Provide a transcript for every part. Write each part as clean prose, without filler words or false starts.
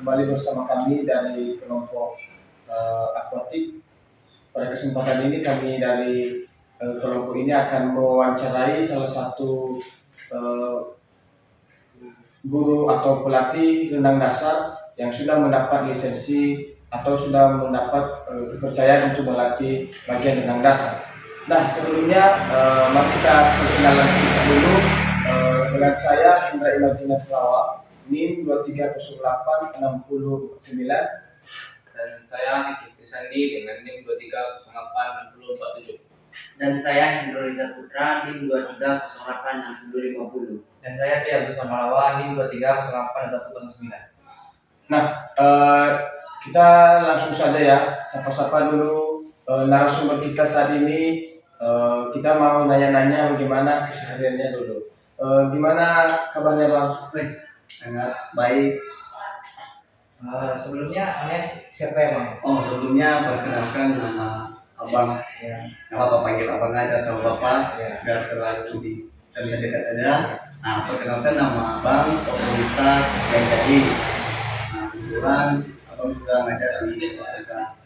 kembali bersama kami dari kelompok akuatik. Pada kesempatan ini kami dari kelompok ini akan mewawancarai salah satu eh, guru atau pelatih renang dasar yang sudah mendapat lisensi atau sudah mendapat kepercayaan untuk melatih bagian renang dasar. Nah, sebelumnya mari kita perkenalan singkat dulu dengan saya Indra Imajinat Lawak, NIM 23086049. Dan saya Hikis Sandi dengan NIM 23086047. Dan saya Hendro Riza Putra NIM 23086050. Dan saya Tri Agus Malawa NIM 230819. Nah, kita langsung saja ya, sapa-sapa dulu narasumber kita saat ini. Kita mau nanya-nanya bagaimana kesehariannya dulu. Gimana kabarnya Bang? Sangat baik. Sebelumnya Anes siapa ya Bang? Sebelumnya perkenalkan nama Abang. Ya. Nama Bapak panggil Abang aja atau Bapak, Ya. biar terlalu terlihat dekat aja. Nah, perkenalkan nama Abang Otorista Sekian Jadi. Nah, kebetulan Abang juga ngajar di Universitas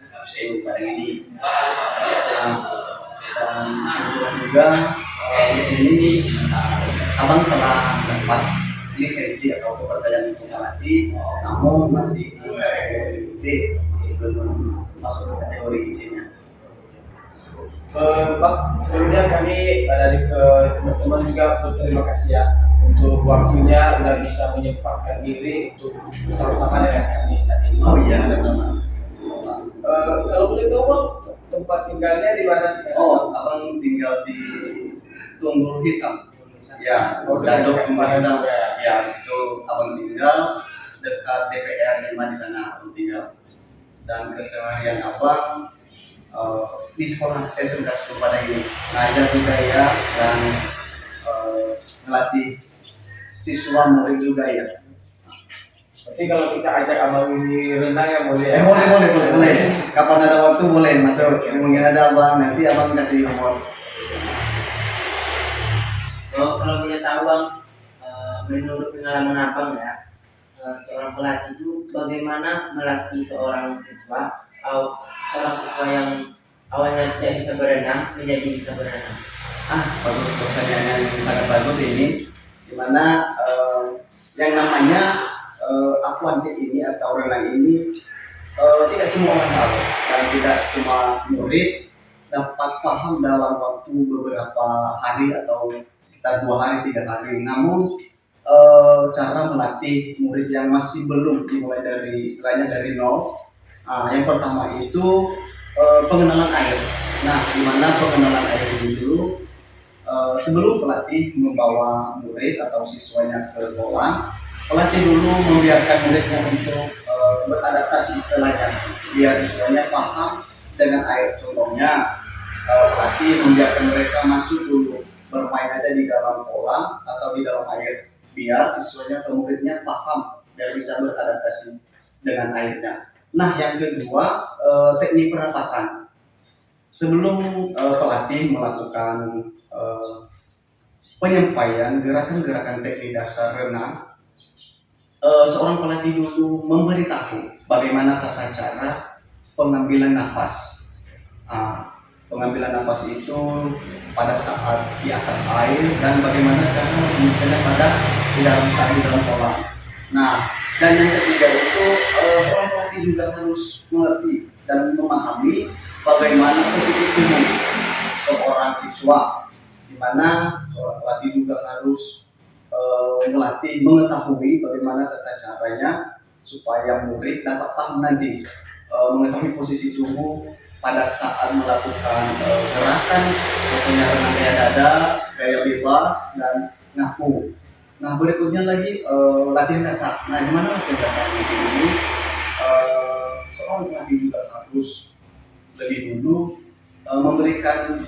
pada ini. Nah, dan kebetulan juga di sini Abang telah dapat lisensi atau kepercayaan untuk melatih, namun masih di kategori D, masih belum masuk ke kategori C-nya. Pak, sebelumnya kami dari teman-teman juga berterima kasih ya untuk waktunya udah bisa menyempatkan diri untuk bersama-sama dengan kami saat ini. Oh iya, sama. Kalau boleh tahu Bang, tempat tinggalnya di mana sih? Abang tinggal di Tunggul Hitam. Ya, Dadok Tunggul Hitam. ya. Ya, di situ abang tinggal dekat DPR 5 di sana abang tinggal. Dan keseharian abang di sekolah SMK pada ini ngajar budaya dan melatih siswa murid juga ya. Berarti kalau kita ajak abang ini renang ya boleh ya? Boleh. Kapan ada waktu boleh masuk. Mungkin ada abang, nanti abang kasih nomor. Kalau boleh tahu Bang, menurut pengalaman Abang ya, seorang pelatih itu bagaimana melatih seorang siswa atau seorang siswa yang awalnya tidak bisa berenang menjadi bisa berenang? Bagus, pertanyaan yang sangat bagus ini. Dimana yang namanya akuatik ini atau renang ini tidak semua orang tahu dan tidak semua murid dapat paham dalam waktu beberapa hari atau sekitar 2 hari 3 hari. Namun cara melatih murid yang masih belum dimulai dari istilahnya dari nol. Yang pertama itu pengenalan air. Nah, dimana pengenalan air ini dulu sebelum pelatih membawa murid atau siswanya ke kolam, pelatih dulu membiarkan muridnya untuk beradaptasi istilahnya. Biar siswanya paham dengan air. Contohnya pelatih membiarkan mereka masuk dulu bermain aja di dalam kolam atau di dalam air, biar siswanya atau muridnya paham dan bisa beradaptasi dengan airnya. Nah, yang kedua teknik pernapasan. Sebelum pelatih melakukan penyampaian gerakan-gerakan teknik dasar renang, seorang pelatih dulu memberitahu bagaimana tata cara pengambilan nafas. Pengambilan nafas itu pada saat di atas air dan bagaimana cara misalnya pada di dalam kolam. Nah, dan yang ketiga itu seorang pelatih juga harus mengerti dan memahami bagaimana posisi tubuh seorang siswa, di mana seorang pelatih juga harus melatih mengetahui bagaimana tata caranya supaya murid dapat paham nanti mengetahui posisi tubuh pada saat melakukan gerakan, contohnya renang gaya dada, gaya bebas, dan ngapu. Nah, berikutnya lagi latihan dasar. Nah, gimana latihan dasar ini? Seorang pelatih juga harus lebih dulu memberikan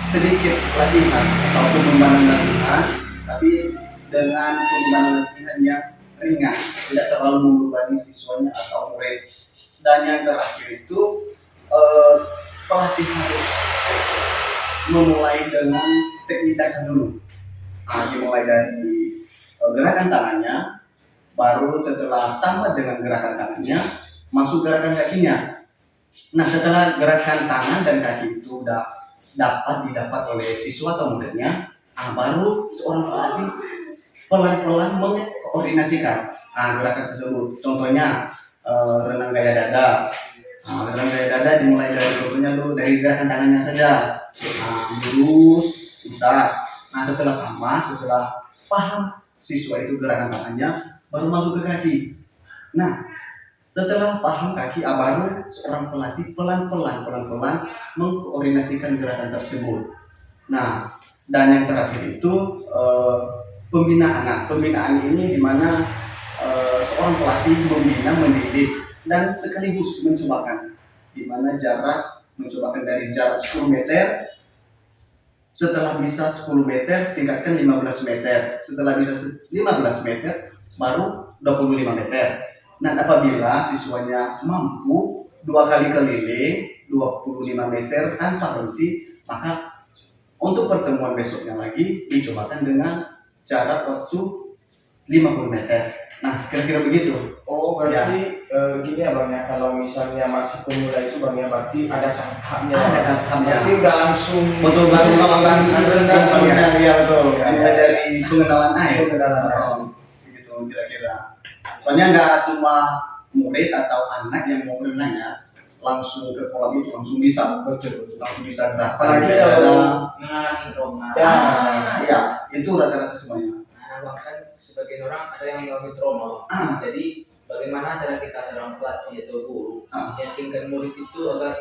sedikit latihan atau pengembangan latihan, tapi dengan pengembangan latihan yang ringan, tidak terlalu membebani siswanya atau murid. Dan yang terakhir itu pelatih harus memulai dengan teknik dasar dulu. Dimulai dari gerakan tangannya, baru setelah tambah dengan gerakan tangannya, masuk gerakan kakinya. Nah, setelah gerakan tangan dan kaki itu udah didapat oleh siswa atau muridnya, baru seorang pelatih pelan-pelan mengkoordinasikan gerakan tersebut. Contohnya renang gaya dada. Renang gaya dada dimulai dari contohnya dulu dari gerakan tangannya saja. Lurus, putar. Nah, setelah paham siswa itu gerakan tangannya, baru masuk ke kaki. Nah, setelah paham kaki, baru seorang pelatih pelan-pelan mengkoordinasikan gerakan tersebut. Nah, dan yang terakhir itu pembinaan. Nah, pembinaan ini dimana seorang pelatih membina, mendidik, dan sekaligus mencobakan, dimana jarak mencobakan dari jarak 10 meter. Setelah bisa 10 meter, tingkatkan 15 meter. Setelah bisa 15 meter, baru 25 meter. Nah, apabila siswanya mampu 2 kali keliling 25 meter tanpa berhenti, maka untuk pertemuan besoknya lagi dicobakan dengan jarak waktu 50 meter. Nah, kira-kira begitu. Oh, berarti gini ya Bang ya, kalau misalnya masih pemula itu Bang ya, berarti ada tahap-tahapnya. Ada tahap-tahapnya. Berarti udah langsung Betul, baru langsung ya. Iya betul. Dimulai dari pengenalan air. Pengenalan air. Begitu kira-kira. Soalnya nggak semua murid atau anak yang mau berenang ya langsung ke kolam itu langsung bisa. Betul. Langsung bisa gerak. Apalagi kalau mengalami trauma. Ya, itu rata-rata semuanya. Nah, bahkan sebagian orang ada yang mengalami trauma. Jadi bagaimana cara kita seorang pelatih atau guru meyakinkan murid itu agar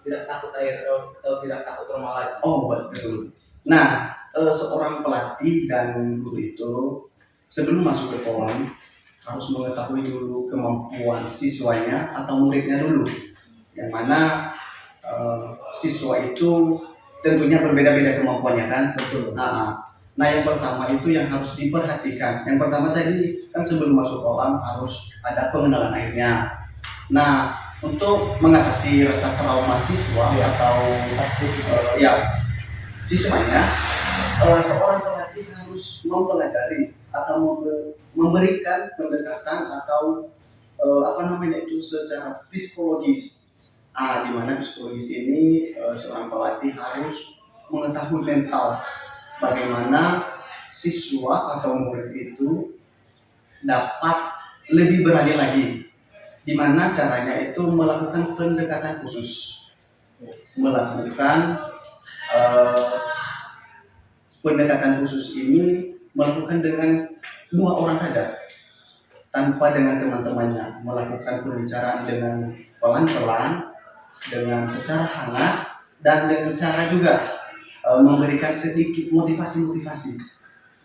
tidak takut air atau tidak takut trauma lagi? Oh, betul. Nah, seorang pelatih dan guru itu sebelum masuk ke kolam harus mengetahui dulu kemampuan siswanya atau muridnya dulu. Yang mana siswa itu tentunya berbeda-beda kemampuannya kan? Betul. Nah, yang pertama itu yang harus diperhatikan. Yang pertama tadi kan sebelum masuk kolam harus ada pengenalan airnya. Nah, untuk mengatasi rasa trauma siswa atau siswanya, seorang pelatih harus mempelajari atau memberikan pendekatan atau secara psikologis. Di mana psikologis ini seorang pelatih harus mengetahui mental bagaimana siswa atau murid itu dapat lebih berani lagi. Di mana caranya itu melakukan pendekatan khusus, pendekatan khusus ini melakukan dengan 2 orang saja, tanpa dengan teman-temannya, melakukan pembicaraan dengan pelan-pelan, dengan secara hangat, dan dengan cara juga memberikan sedikit motivasi.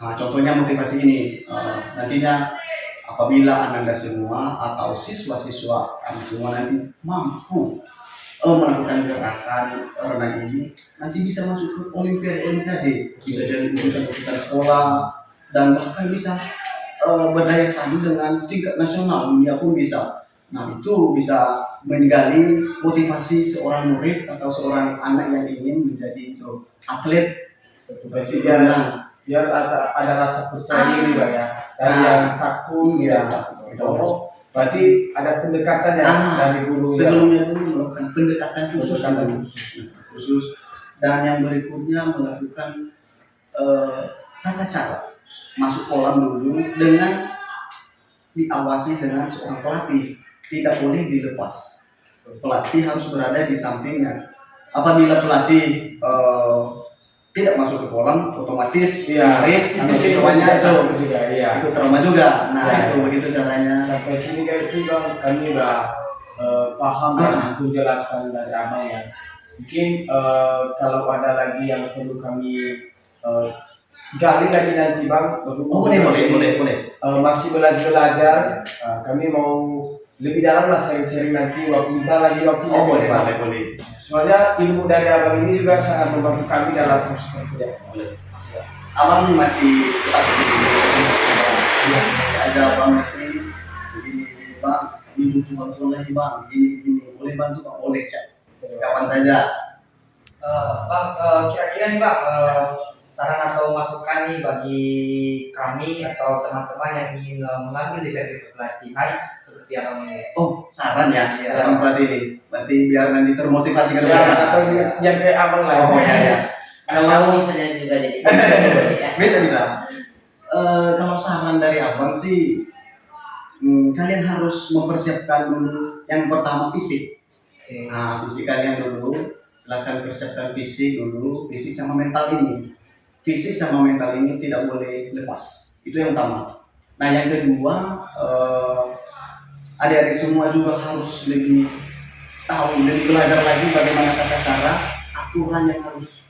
Nah, contohnya motivasi ini nantinya apabila Anda semua atau siswa-siswa Anda semua nanti mampu melakukan gerakan renang ini, nanti bisa masuk ke olimpiade, bisa jadi urusan sekolah, dan bahkan bisa berdaya saing dengan tingkat nasional, dunia pun bisa. Nah, itu bisa menggali motivasi seorang murid atau seorang anak yang ingin menjadi atlet. Berarti biar ada rasa percaya diri Bang ya. Dari yang takut berarti ada pendekatan ya dari guru. Sebelumnya dulu melakukan pendekatan khusus dan yang berikutnya melakukan tata cara masuk kolam dulu dengan diawasi dengan seorang pelatih. Tidak boleh dilepas. Pelatih harus berada di sampingnya. Apabila pelatih tidak masuk ke kolam, otomatis murid siswanya itu trauma juga. Nah, itu begitu caranya. Sampai sini guys sih Bang, kami udah paham dan penjelasan dari Abang ya. Mungkin kalau ada lagi yang perlu kami gali lagi nanti Bang, boleh. Masih belajar, kami mau lebih dalam lah sering-sering nanti minta lagi waktunya. Boleh. Soalnya ilmu dari Abang ini juga sangat membantu kami dalam proses kerja. Abang masih tetap di sini. Ada Abang nanti begini Bang, ini butuh bantuan lagi Bang, ini boleh bantu Bang, boleh siap. Kapan saja. Bang, kira-kira nih Bang, saran atau masukan nih bagi kami atau teman-teman yang ingin mengambil lisensi pelatihan seperti apa ini? Oh, saran ya, Iya. saran pelatih. Berarti biar nanti termotivasi ke Ya, depan. atau juga yang kayak abang lah. Oh ya ya. Kalau misalnya juga jadi ya. Bisa. Kalau saran dari abang sih, kalian harus mempersiapkan dulu yang pertama fisik. Oke. Nah, fisik kalian dulu. Silakan persiapkan fisik dulu, fisik sama mental ini. Fisik sama mental ini tidak boleh lepas. Itu yang pertama. Nah, yang kedua, adik-adik semua juga harus lebih tahu, lebih belajar lagi bagaimana tata cara aturan yang harus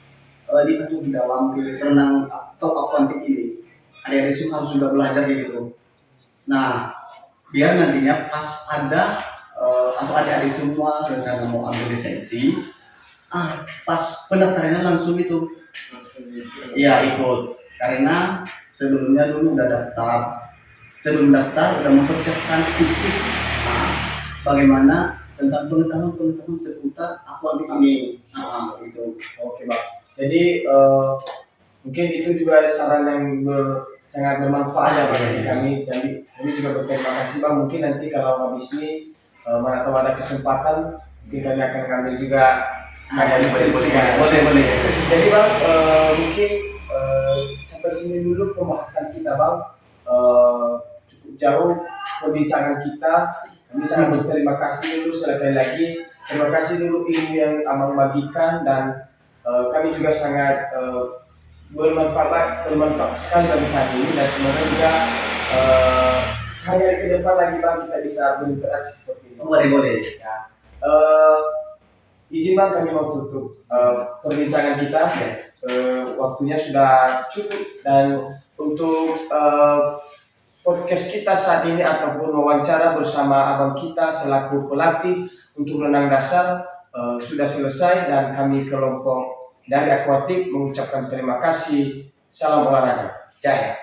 diatur di dalam renang atau akuantik ini. Adik-adik semua harus juga belajar gitu. Nah, biar nantinya pas ada atau adik-adik semua rencana mau ambil lisensi, pas pendaftarannya langsung itu. Iya, ikut. Karena sebelumnya dulu udah daftar. Sebelum daftar udah mempersiapkan fisik. Nah, bagaimana tentang pengetahuan seputar akuantik ini. Gitu. Oke bang. Jadi mungkin itu juga saran yang sangat bermanfaat ya bagi kami. Jadi kami juga berterima kasih bang. Mungkin nanti kalau habis ini mana tahu ada kesempatan, mungkin kami akan ambil juga kayak lisensi. Boleh. Jadi bang, mungkin sampai sini dulu pembahasan kita bang. Cukup jauh perbincangan kita. Kami sangat berterima kasih dulu sekali lagi. Terima kasih dulu ilmu yang abang bagikan dan kami juga sangat bermanfaat sekali bagi kami dan semoga juga hari ke depan lagi bang kita bisa berinteraksi seperti ini. Boleh. Ya. Izin bang kami mau tutup perbincangan kita. Waktunya sudah cukup dan untuk podcast kita saat ini ataupun wawancara bersama abang kita selaku pelatih untuk renang dasar sudah selesai dan kami kelompok dari Aquatik mengucapkan terima kasih. Salam olahraga. Jaya.